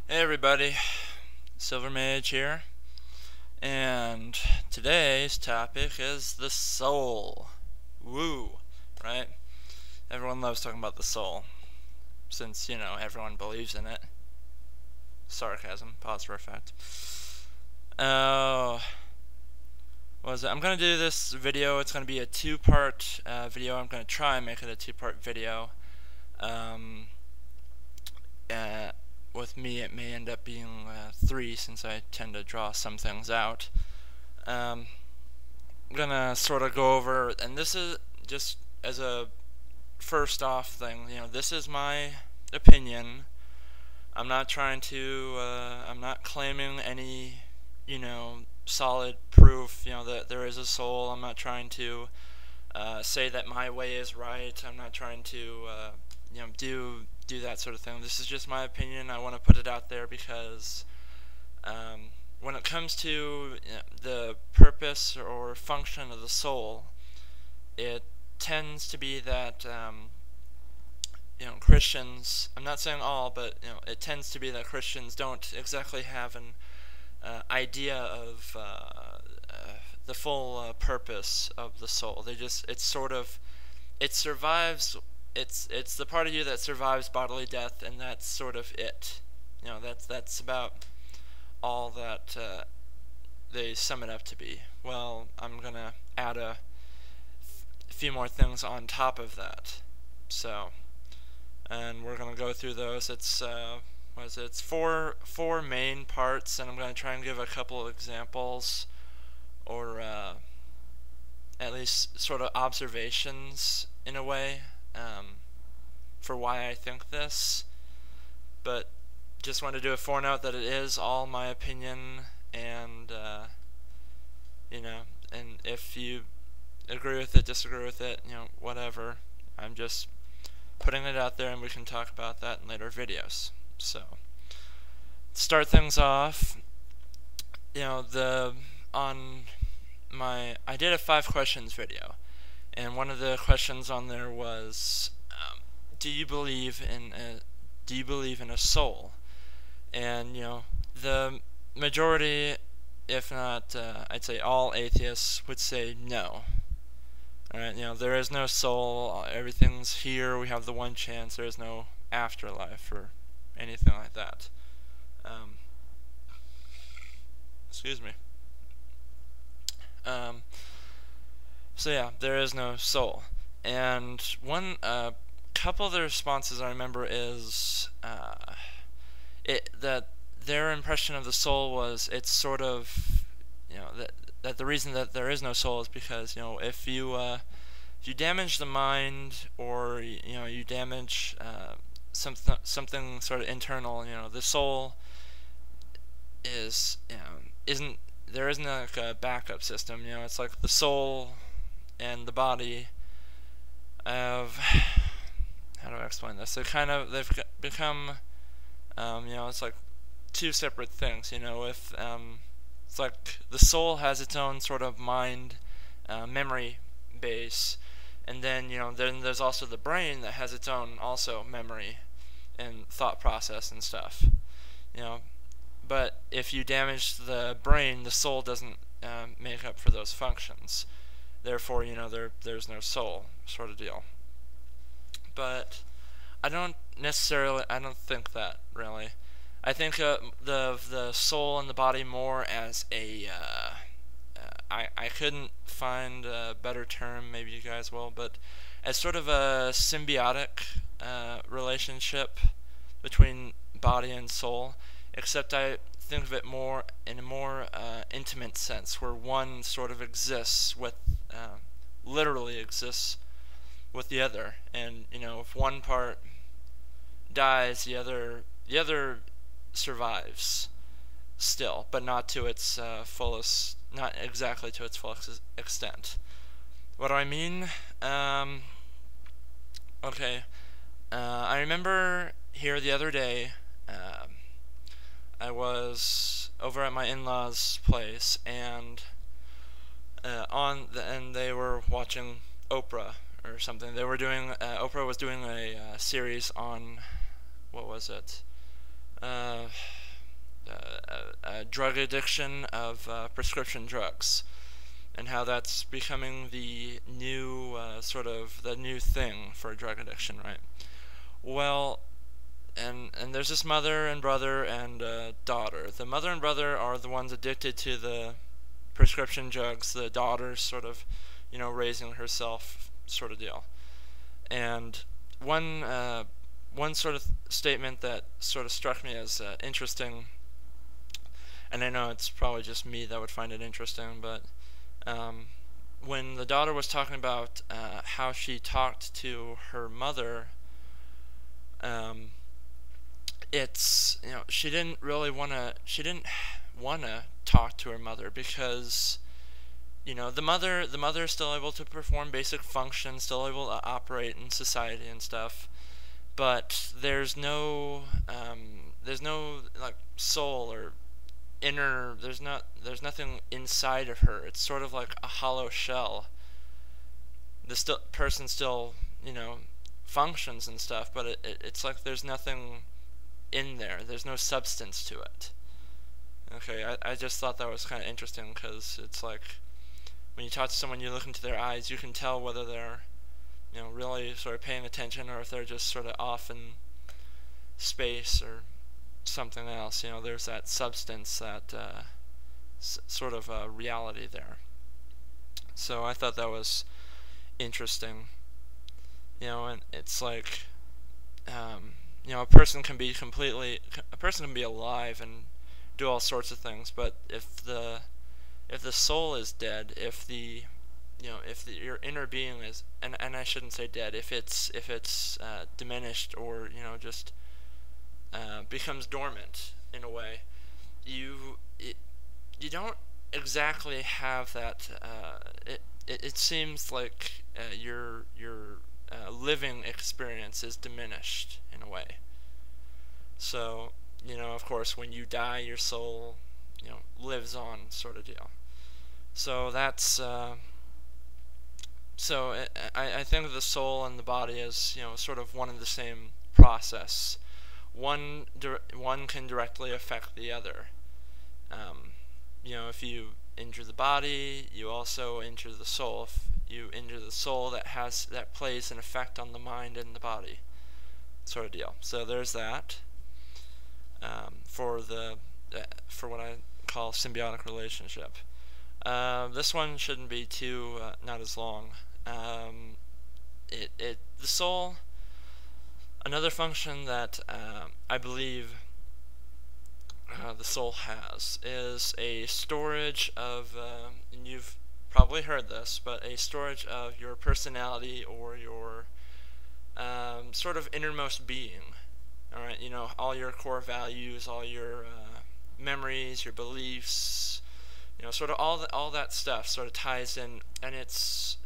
Hey everybody, Silver Mage here, and today's topic is the soul. Woo, right? Everyone loves talking about the soul, since, everyone believes in it. Sarcasm, pause for effect. Oh, what was it? I'm gonna do this video, it's gonna be a two-part video. I'm gonna try and make it a two-part video. Um, uh, with me, it may end up being three, since I tend to draw some things out. I'm gonna sort of go over, and this is just as a first off thing, this is my opinion. I'm not trying to, I'm not claiming any, solid proof, that there is a soul. I'm not trying to say that my way is right. I'm not trying to, do that sort of thing. This is just my opinion. I want to put it out there because when it comes to the purpose or function of the soul, it tends to be that Christians, I'm not saying all, but it tends to be that Christians don't exactly have an idea of the full purpose of the soul. It survives. It's the part of you that survives bodily death, and that's sort of it. That's about all that they sum it up to be. Well, I'm gonna add a few more things on top of that. So, and we're gonna go through those. It's It's four main parts, and I'm gonna try and give a couple of examples, or at least sort of observations in a way, for why I think this. But just want to do a forenote that it is all my opinion, and and if you agree with it, disagree with it, whatever. I'm just putting it out there, and we can talk about that in later videos. So, to start things off, I did a 5 questions video, and one of the questions on there was, do you believe in a soul? And the majority, if not, I'd say all atheists would say no. Alright, there is no soul, everything's here, we have the one chance, there is no afterlife or anything like that. Excuse me. So yeah, there is no soul. And one couple of the responses I remember is that their impression of the soul was it's sort of that the reason that there is no soul is because if you damage the mind, or you damage something sort of internal, the soul isn't like a backup system. It's like the soul and the body have, how do I explain this? They've become it's like two separate things. If it's like the soul has its own sort of mind memory base, and then then there's also the brain that has its own also memory and thought process and stuff. But if you damage the brain, the soul doesn't make up for those functions. Therefore, there's no soul, sort of deal. But I don't think that, really. I think the soul and the body more as a I couldn't find a better term, maybe you guys will, but as sort of a symbiotic relationship between body and soul, except I think of it more in a more intimate sense, where one sort of exists with, literally exists with the other, and if one part dies, the other survives still, but not to its fullest, not exactly to its full extent. What do I mean? Okay, I remember here the other day, I was over at my in-laws' place, and and they were watching Oprah or something. They were doing Oprah was doing a series on, what was it? uh, drug addiction of prescription drugs, and how that's becoming the new the new thing for drug addiction, right? Well, and there's this mother and brother and daughter. The mother and brother are the ones addicted to the prescription drugs. The daughter's sort of, raising herself, sort of deal. And one sort of statement that sort of struck me as interesting, and I know it's probably just me that would find it interesting, but when the daughter was talking about how she talked to her mother, it's, she didn't want to talk to her mother because, the mother is still able to perform basic functions, still able to operate in society and stuff, but there's no like soul or inner, there's nothing inside of her. It's sort of like a hollow shell. The person still, functions and stuff, but it's like there's nothing in there. There's no substance to it. Okay, I just thought that was kind of interesting, because it's like when you talk to someone, you look into their eyes, you can tell whether they're, really sort of paying attention, or if they're just sort of off in space or something else. There's that substance, that sort of reality there. So I thought that was interesting. And it's like, a person can be alive and do all sorts of things, but if the soul is dead, if your inner being is, and I shouldn't say dead, if it's diminished, or just becomes dormant in a way, you don't exactly have that. It seems like your living experience is diminished in a way. So, of course, when you die, your soul, lives on, sort of deal. So that's, I think the soul and the body is, sort of one and the same process. One can directly affect the other. If you injure the body, you also injure the soul. If you injure the soul, that plays an effect on the mind and the body, sort of deal. So there's that. For what I call symbiotic relationship. This one shouldn't be too not as long. The soul. Another function that I believe the soul has is a storage of, and you've probably heard this, but a storage of your personality, or your sort of innermost being. Alright, all your core values, all your memories, your beliefs, sort of all that stuff sort of ties in, and it's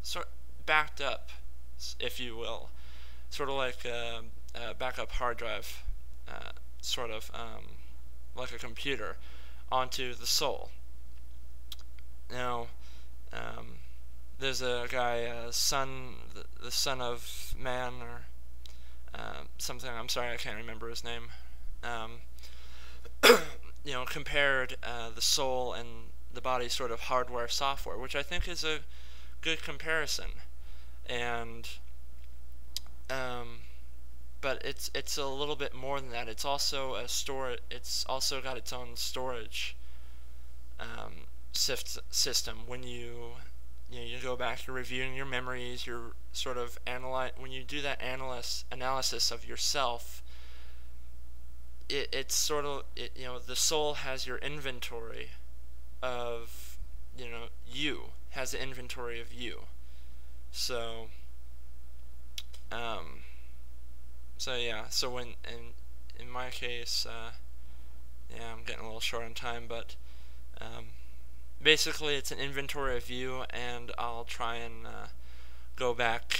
sort of backed up, if you will, sort of like a backup hard drive, sort of like a computer, onto the soul. Now, there's a guy, the son of man, or something. I'm sorry, I can't remember his name. Compared the soul and the body, sort of hardware software, which I think is a good comparison. And but it's a little bit more than that. It's also It's also got its own storage system. When you go back, you're reviewing your memories, you're sort of when you do that analysis of yourself, it's sort of, the soul has your inventory of, you, has the inventory of you. So, yeah, so when, in my case, yeah, I'm getting a little short on time, but, basically it's an inventory of you, and I'll try and go back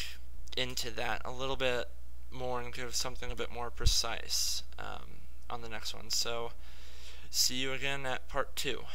into that a little bit more and give something a bit more precise on the next one. So see you again at part 2.